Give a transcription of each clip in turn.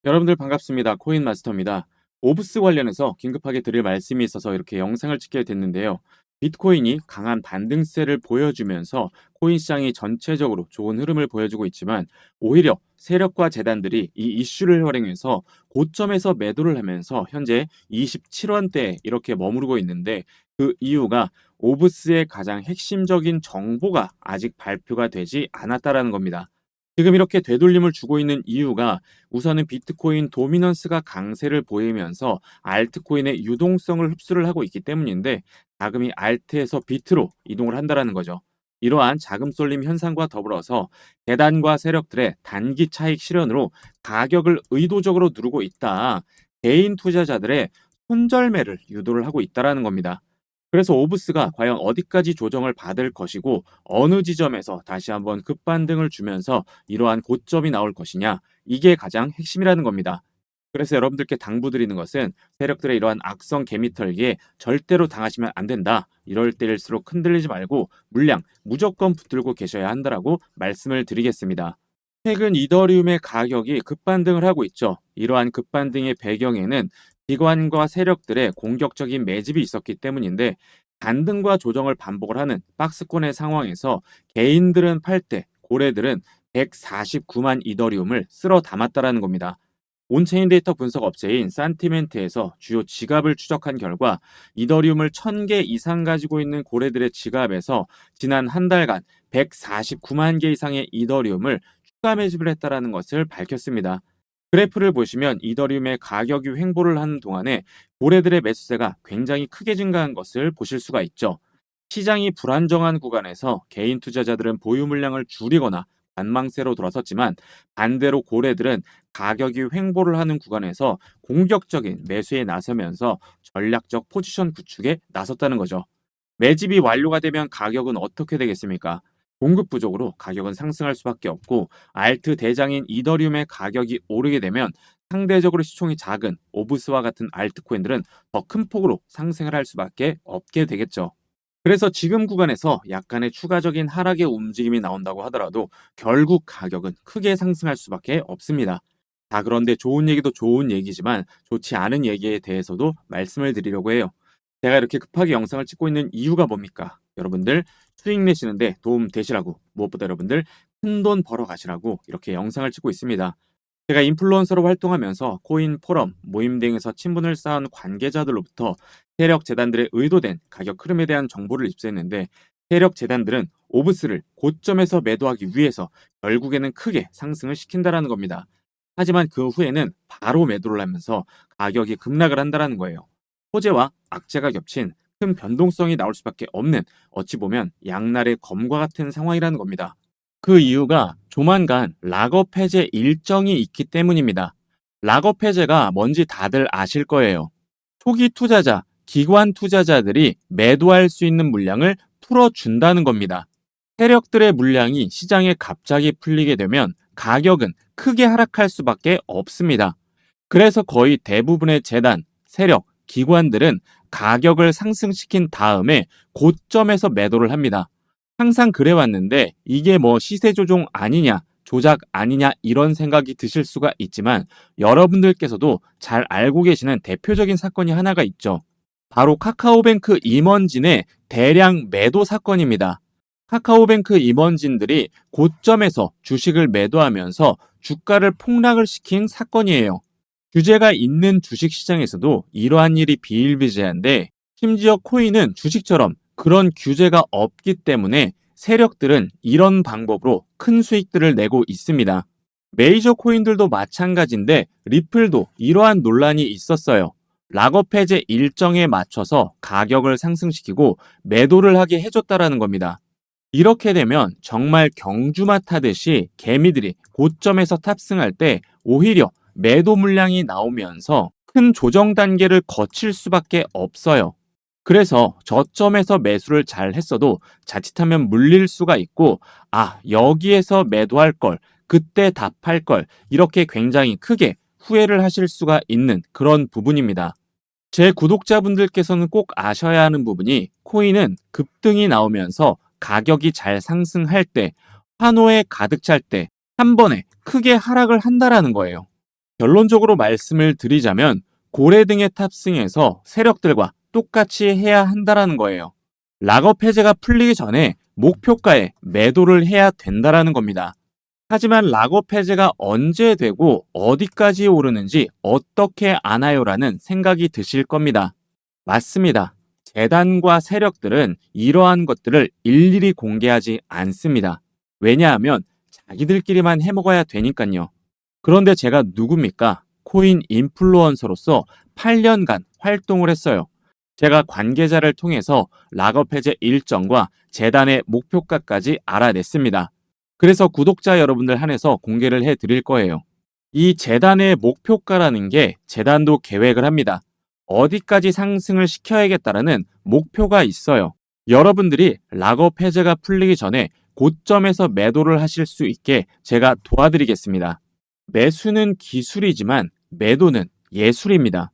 여러분들 반갑습니다. 코인마스터입니다. 오브스 관련해서 긴급하게 드릴 말씀이 있어서 이렇게 영상을 찍게 됐는데요. 비트코인이 강한 반등세를 보여주면서 코인 시장이 전체적으로 좋은 흐름을 보여주고 있지만 오히려 세력과 재단들이 이 이슈를 활용해서 고점에서 매도를 하면서 현재 27원대에 이렇게 머무르고 있는데 그 이유가 오브스의 가장 핵심적인 정보가 아직 발표가 되지 않았다라는 겁니다. 지금 이렇게 되돌림을 주고 있는 이유가 우선은 비트코인 도미넌스가 강세를 보이면서 알트코인의 유동성을 흡수를 하고 있기 때문인데 자금이 알트에서 비트로 이동을 한다라는 거죠. 이러한 자금 쏠림 현상과 더불어서 대단과 세력들의 단기 차익 실현으로 가격을 의도적으로 누르고 있다. 개인 투자자들의 손절매를 유도를 하고 있다라는 겁니다. 그래서 오브스가 과연 어디까지 조정을 받을 것이고 어느 지점에서 다시 한번 급반등을 주면서 이러한 고점이 나올 것이냐, 이게 가장 핵심이라는 겁니다. 그래서 여러분들께 당부드리는 것은 세력들의 이러한 악성 개미털기에 절대로 당하시면 안 된다. 이럴 때일수록 흔들리지 말고 물량 무조건 붙들고 계셔야 한다라고 말씀을 드리겠습니다. 최근 이더리움의 가격이 급반등을 하고 있죠. 이러한 급반등의 배경에는 기관과 세력들의 공격적인 매집이 있었기 때문인데 반등과 조정을 반복을 하는 박스권의 상황에서 개인들은 팔 때 고래들은 149만 이더리움을 쓸어 담았다라는 겁니다. 온체인 데이터 분석 업체인 산티멘트에서 주요 지갑을 추적한 결과 이더리움을 1000개 이상 가지고 있는 고래들의 지갑에서 지난 한 달간 149만 개 이상의 이더리움을 추가 매집을 했다라는 것을 밝혔습니다. 그래프를 보시면 이더리움의 가격이 횡보를 하는 동안에 고래들의 매수세가 굉장히 크게 증가한 것을 보실 수가 있죠. 시장이 불안정한 구간에서 개인 투자자들은 보유 물량을 줄이거나 관망세로 돌아섰지만 반대로 고래들은 가격이 횡보를 하는 구간에서 공격적인 매수에 나서면서 전략적 포지션 구축에 나섰다는 거죠. 매집이 완료가 되면 가격은 어떻게 되겠습니까? 공급 부족으로 가격은 상승할 수밖에 없고 알트 대장인 이더리움의 가격이 오르게 되면 상대적으로 시총이 작은 오브스와 같은 알트코인들은 더 큰 폭으로 상승을 할 수밖에 없게 되겠죠. 그래서 지금 구간에서 약간의 추가적인 하락의 움직임이 나온다고 하더라도 결국 가격은 크게 상승할 수밖에 없습니다. 자, 그런데 좋은 얘기도 좋은 얘기지만 좋지 않은 얘기에 대해서도 말씀을 드리려고 해요. 제가 이렇게 급하게 영상을 찍고 있는 이유가 뭡니까? 여러분들 수익 내시는데 도움 되시라고, 무엇보다 여러분들 큰 돈 벌어 가시라고 이렇게 영상을 찍고 있습니다. 제가 인플루언서로 활동하면서 코인 포럼, 모임 등에서 친분을 쌓은 관계자들로부터 세력 재단들의 의도된 가격 흐름에 대한 정보를 입수했는데 세력 재단들은 오브스를 고점에서 매도하기 위해서 결국에는 크게 상승을 시킨다라는 겁니다. 하지만 그 후에는 바로 매도를 하면서 가격이 급락을 한다라는 거예요. 호재와 악재가 겹친 큰 변동성이 나올 수밖에 없는, 어찌 보면 양날의 검과 같은 상황이라는 겁니다. 그 이유가 조만간 락업 해제 일정이 있기 때문입니다. 락업 해제가 뭔지 다들 아실 거예요. 초기 투자자, 기관 투자자들이 매도할 수 있는 물량을 풀어준다는 겁니다. 세력들의 물량이 시장에 갑자기 풀리게 되면 가격은 크게 하락할 수밖에 없습니다. 그래서 거의 대부분의 재단, 세력, 기관들은 가격을 상승시킨 다음에 고점에서 매도를 합니다. 항상 그래왔는데 이게 뭐 시세 조종 아니냐, 조작 아니냐 이런 생각이 드실 수가 있지만 여러분들께서도 잘 알고 계시는 대표적인 사건이 하나가 있죠. 바로 카카오뱅크 임원진의 대량 매도 사건입니다. 카카오뱅크 임원진들이 고점에서 주식을 매도하면서 주가를 폭락을 시킨 사건이에요. 규제가 있는 주식시장에서도 이러한 일이 비일비재한데 심지어 코인은 주식처럼 그런 규제가 없기 때문에 세력들은 이런 방법으로 큰 수익들을 내고 있습니다. 메이저 코인들도 마찬가지인데 리플도 이러한 논란이 있었어요. 락업 해제 일정에 맞춰서 가격을 상승시키고 매도를 하게 해줬다라는 겁니다. 이렇게 되면 정말 경주마 타듯이 개미들이 고점에서 탑승할 때 오히려 매도 물량이 나오면서 큰 조정 단계를 거칠 수밖에 없어요. 그래서 저점에서 매수를 잘 했어도 자칫하면 물릴 수가 있고, 아, 여기에서 매도할 걸, 그때 답할 걸, 이렇게 굉장히 크게 후회를 하실 수가 있는 그런 부분입니다. 제 구독자분들께서는 꼭 아셔야 하는 부분이 코인은 급등이 나오면서 가격이 잘 상승할 때, 환호에 가득 찰 때, 한 번에 크게 하락을 한다라는 거예요. 결론적으로 말씀을 드리자면 고래 등에 탑승해서 세력들과 똑같이 해야 한다라는 거예요. 락업 해제가 풀리기 전에 목표가에 매도를 해야 된다라는 겁니다. 하지만 락업 해제가 언제 되고 어디까지 오르는지 어떻게 아나요라는 생각이 드실 겁니다. 맞습니다. 재단과 세력들은 이러한 것들을 일일이 공개하지 않습니다. 왜냐하면 자기들끼리만 해먹어야 되니까요. 그런데 제가 누굽니까? 코인 인플루언서로서 8년간 활동을 했어요. 제가 관계자를 통해서 락업 해제 일정과 재단의 목표가까지 알아냈습니다. 그래서 구독자 여러분들 한해서 공개를 해 드릴 거예요. 이 재단의 목표가라는 게 재단도 계획을 합니다. 어디까지 상승을 시켜야겠다라는 목표가 있어요. 여러분들이 락업 해제가 풀리기 전에 고점에서 매도를 하실 수 있게 제가 도와드리겠습니다. 매수는 기술이지만 매도는 예술입니다.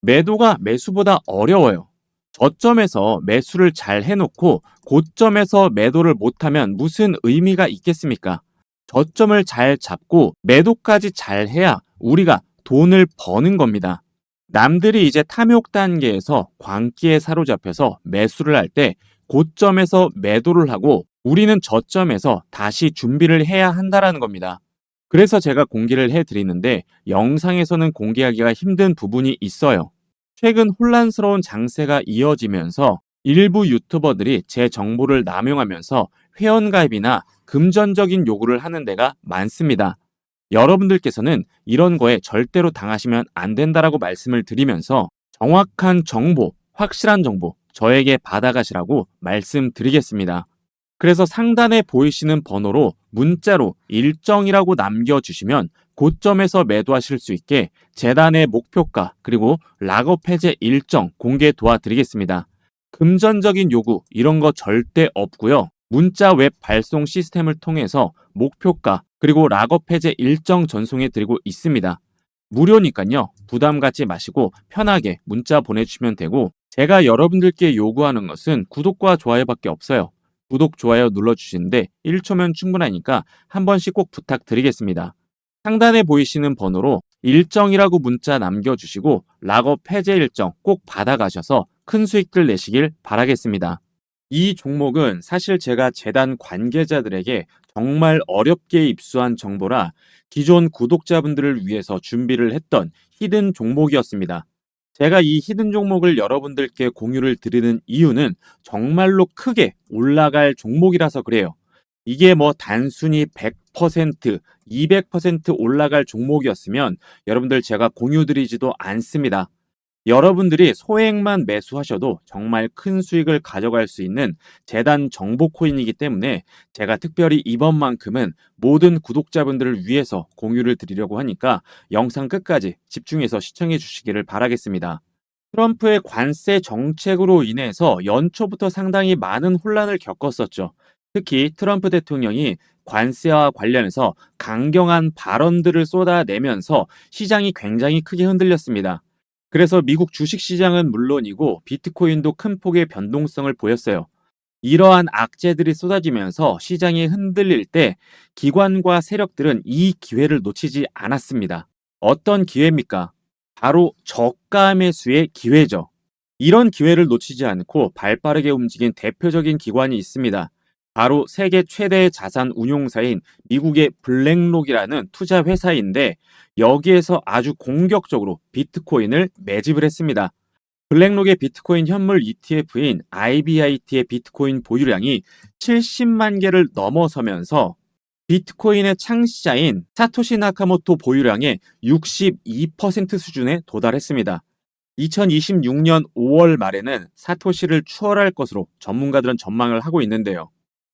매도가 매수보다 어려워요. 저점에서 매수를 잘 해놓고 고점에서 매도를 못하면 무슨 의미가 있겠습니까? 저점을 잘 잡고 매도까지 잘 해야 우리가 돈을 버는 겁니다. 남들이 이제 탐욕 단계에서 광기에 사로잡혀서 매수를 할 때 고점에서 매도를 하고 우리는 저점에서 다시 준비를 해야 한다라는 겁니다. 그래서 제가 공개를 해드리는데 영상에서는 공개하기가 힘든 부분이 있어요. 최근 혼란스러운 장세가 이어지면서 일부 유튜버들이 제 정보를 남용하면서 회원가입이나 금전적인 요구를 하는 데가 많습니다. 여러분들께서는 이런 거에 절대로 당하시면 안 된다라고 말씀을 드리면서 정확한 정보, 확실한 정보 저에게 받아가시라고 말씀드리겠습니다. 그래서 상단에 보이시는 번호로 문자로 일정이라고 남겨주시면 고점에서 매도하실 수 있게 재단의 목표가 그리고 락업 해제 일정 공개 도와드리겠습니다. 금전적인 요구 이런 거 절대 없고요. 문자 웹 발송 시스템을 통해서 목표가 그리고 락업 해제 일정 전송해 드리고 있습니다. 무료니까요. 부담 갖지 마시고 편하게 문자 보내주시면 되고 제가 여러분들께 요구하는 것은 구독과 좋아요밖에 없어요. 구독, 좋아요 눌러주시는데 1초면 충분하니까 한 번씩 꼭 부탁드리겠습니다. 상단에 보이시는 번호로 일정이라고 문자 남겨주시고 락업 해제 일정 꼭 받아가셔서 큰 수익들 내시길 바라겠습니다. 이 종목은 사실 제가 재단 관계자들에게 정말 어렵게 입수한 정보라 기존 구독자분들을 위해서 준비를 했던 히든 종목이었습니다. 제가 이 히든 종목을 여러분들께 공유를 드리는 이유는 정말로 크게 올라갈 종목이라서 그래요. 이게 뭐 단순히 100%, 200% 올라갈 종목이었으면 여러분들 제가 공유 드리지도 않습니다. 여러분들이 소액만 매수하셔도 정말 큰 수익을 가져갈 수 있는 재단 정보 코인이기 때문에 제가 특별히 이번만큼은 모든 구독자분들을 위해서 공유를 드리려고 하니까 영상 끝까지 집중해서 시청해 주시기를 바라겠습니다. 트럼프의 관세 정책으로 인해서 연초부터 상당히 많은 혼란을 겪었었죠. 특히 트럼프 대통령이 관세와 관련해서 강경한 발언들을 쏟아내면서 시장이 굉장히 크게 흔들렸습니다. 그래서 미국 주식시장은 물론이고 비트코인도 큰 폭의 변동성을 보였어요. 이러한 악재들이 쏟아지면서 시장이 흔들릴 때 기관과 세력들은 이 기회를 놓치지 않았습니다. 어떤 기회입니까? 바로 저가 매수의 기회죠. 이런 기회를 놓치지 않고 발빠르게 움직인 대표적인 기관이 있습니다. 바로 세계 최대의 자산 운용사인 미국의 블랙록이라는 투자 회사인데 여기에서 아주 공격적으로 비트코인을 매집을 했습니다. 블랙록의 비트코인 현물 ETF인 IBIT의 비트코인 보유량이 70만 개를 넘어서면서 비트코인의 창시자인 사토시 나카모토 보유량의 62% 수준에 도달했습니다. 2026년 5월 말에는 사토시를 추월할 것으로 전문가들은 전망을 하고 있는데요.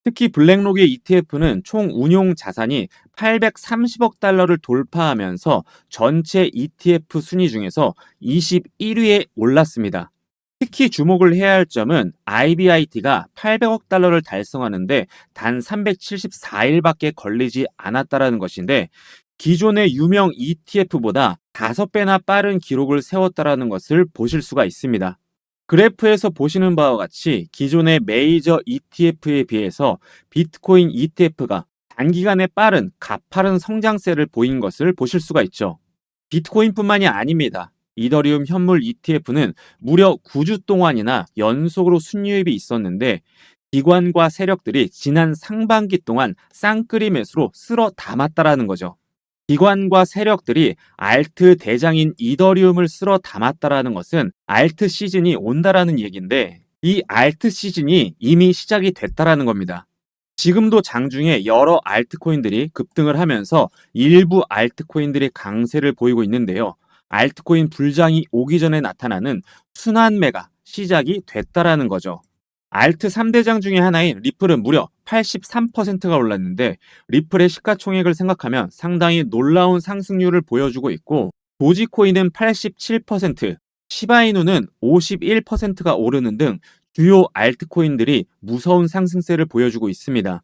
특히 블랙록의 ETF는 총 운용 자산이 830억 달러를 돌파하면서 전체 ETF 순위 중에서 21위에 올랐습니다. 특히 주목을 해야 할 점은 IBIT가 800억 달러를 달성하는데 단 374일밖에 걸리지 않았다는 것인데 기존의 유명 ETF보다 5배나 빠른 기록을 세웠다는 것을 보실 수가 있습니다. 그래프에서 보시는 바와 같이 기존의 메이저 ETF에 비해서 비트코인 ETF가 단기간에 빠른 가파른 성장세를 보인 것을 보실 수가 있죠. 비트코인뿐만이 아닙니다. 이더리움 현물 ETF는 무려 9주 동안이나 연속으로 순유입이 있었는데 기관과 세력들이 지난 상반기 동안 쌍끌이 매수로 쓸어 담았다라는 거죠. 기관과 세력들이 알트 대장인 이더리움을 쓸어 담았다라는 것은 알트 시즌이 온다라는 얘기인데 이 알트 시즌이 이미 시작이 됐다라는 겁니다. 지금도 장중에 여러 알트코인들이 급등을 하면서 일부 알트코인들이 강세를 보이고 있는데요. 알트코인 불장이 오기 전에 나타나는 순환매가 시작이 됐다라는 거죠. 알트 3대장 중에 하나인 리플은 무려 83%가 올랐는데 리플의 시가총액을 생각하면 상당히 놀라운 상승률을 보여주고 있고 도지코인은 87%, 시바이누는 51%가 오르는 등 주요 알트코인들이 무서운 상승세를 보여주고 있습니다.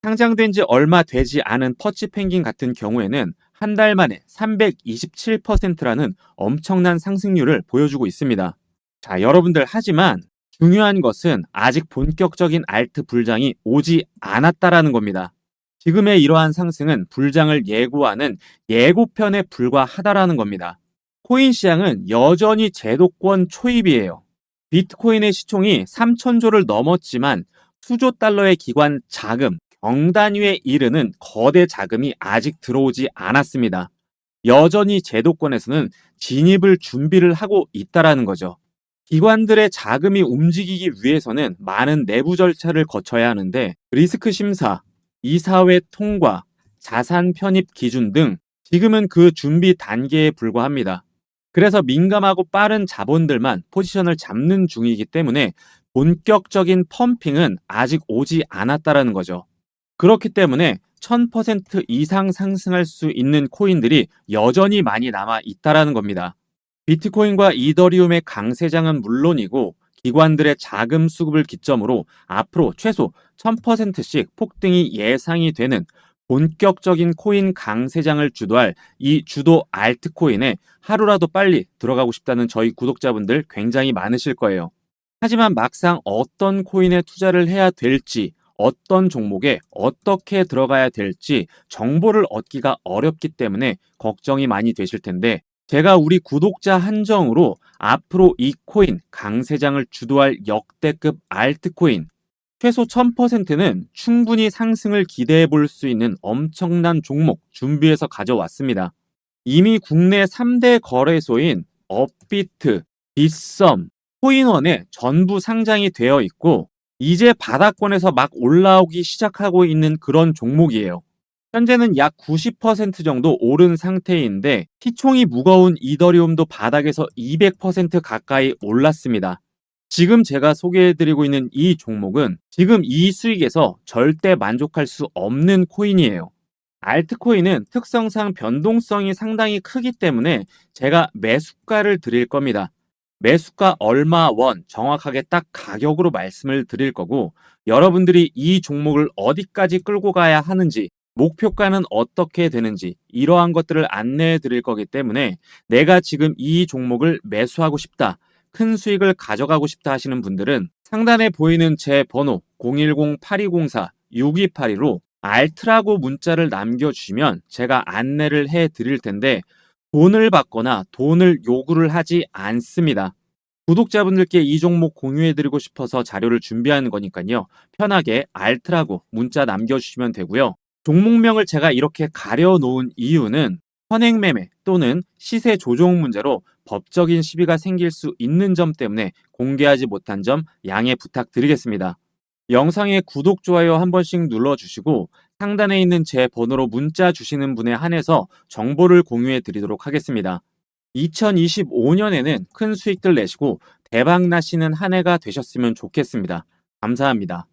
상장된 지 얼마 되지 않은 퍼치펭귄 같은 경우에는 한 달 만에 327%라는 엄청난 상승률을 보여주고 있습니다. 자, 여러분들 하지만 중요한 것은 아직 본격적인 알트 불장이 오지 않았다라는 겁니다. 지금의 이러한 상승은 불장을 예고하는 예고편에 불과하다라는 겁니다. 코인 시장은 여전히 제도권 초입이에요. 비트코인의 시총이 3천조를 넘었지만 수조 달러의 기관 자금, 경단위에 이르는 거대 자금이 아직 들어오지 않았습니다. 여전히 제도권에서는 진입을 준비를 하고 있다라는 거죠. 기관들의 자금이 움직이기 위해서는 많은 내부 절차를 거쳐야 하는데 리스크 심사, 이사회 통과, 자산 편입 기준 등 지금은 그 준비 단계에 불과합니다. 그래서 민감하고 빠른 자본들만 포지션을 잡는 중이기 때문에 본격적인 펌핑은 아직 오지 않았다라는 거죠. 그렇기 때문에 1000% 이상 상승할 수 있는 코인들이 여전히 많이 남아 있다라는 겁니다. 비트코인과 이더리움의 강세장은 물론이고 기관들의 자금 수급을 기점으로 앞으로 최소 1000%씩 폭등이 예상이 되는 본격적인 코인 강세장을 주도할 이 주도 알트코인에 하루라도 빨리 들어가고 싶다는 저희 구독자분들 굉장히 많으실 거예요. 하지만 막상 어떤 코인에 투자를 해야 될지, 어떤 종목에 어떻게 들어가야 될지 정보를 얻기가 어렵기 때문에 걱정이 많이 되실 텐데 제가 우리 구독자 한정으로 앞으로 이 코인 강세장을 주도할 역대급 알트코인 최소 1000%는 충분히 상승을 기대해 볼 수 있는 엄청난 종목 준비해서 가져왔습니다. 이미 국내 3대 거래소인 업비트, 빗썸, 코인원에 전부 상장이 되어 있고 이제 바닥권에서 막 올라오기 시작하고 있는 그런 종목이에요. 현재는 약 90% 정도 오른 상태인데 시총이 무거운 이더리움도 바닥에서 200% 가까이 올랐습니다. 지금 제가 소개해드리고 있는 이 종목은 지금 이 수익에서 절대 만족할 수 없는 코인이에요. 알트코인은 특성상 변동성이 상당히 크기 때문에 제가 매수가를 드릴 겁니다. 매수가 얼마 원 정확하게 딱 가격으로 말씀을 드릴 거고 여러분들이 이 종목을 어디까지 끌고 가야 하는지 목표가는 어떻게 되는지 이러한 것들을 안내해 드릴 거기 때문에 내가 지금 이 종목을 매수하고 싶다. 큰 수익을 가져가고 싶다 하시는 분들은 상단에 보이는 제 번호 010-8204-6282로 알트라고 문자를 남겨주시면 제가 안내를 해 드릴 텐데 돈을 받거나 돈을 요구를 하지 않습니다. 구독자분들께 이 종목 공유해드리고 싶어서 자료를 준비하는 거니까요. 편하게 알트라고 문자 남겨주시면 되고요. 종목명을 제가 이렇게 가려놓은 이유는 선행매매 또는 시세 조종 문제로 법적인 시비가 생길 수 있는 점 때문에 공개하지 못한 점 양해 부탁드리겠습니다. 영상에 구독, 좋아요 한 번씩 눌러주시고 상단에 있는 제 번호로 문자 주시는 분에 한해서 정보를 공유해 드리도록 하겠습니다. 2025년에는 큰 수익들 내시고 대박 나시는 한 해가 되셨으면 좋겠습니다. 감사합니다.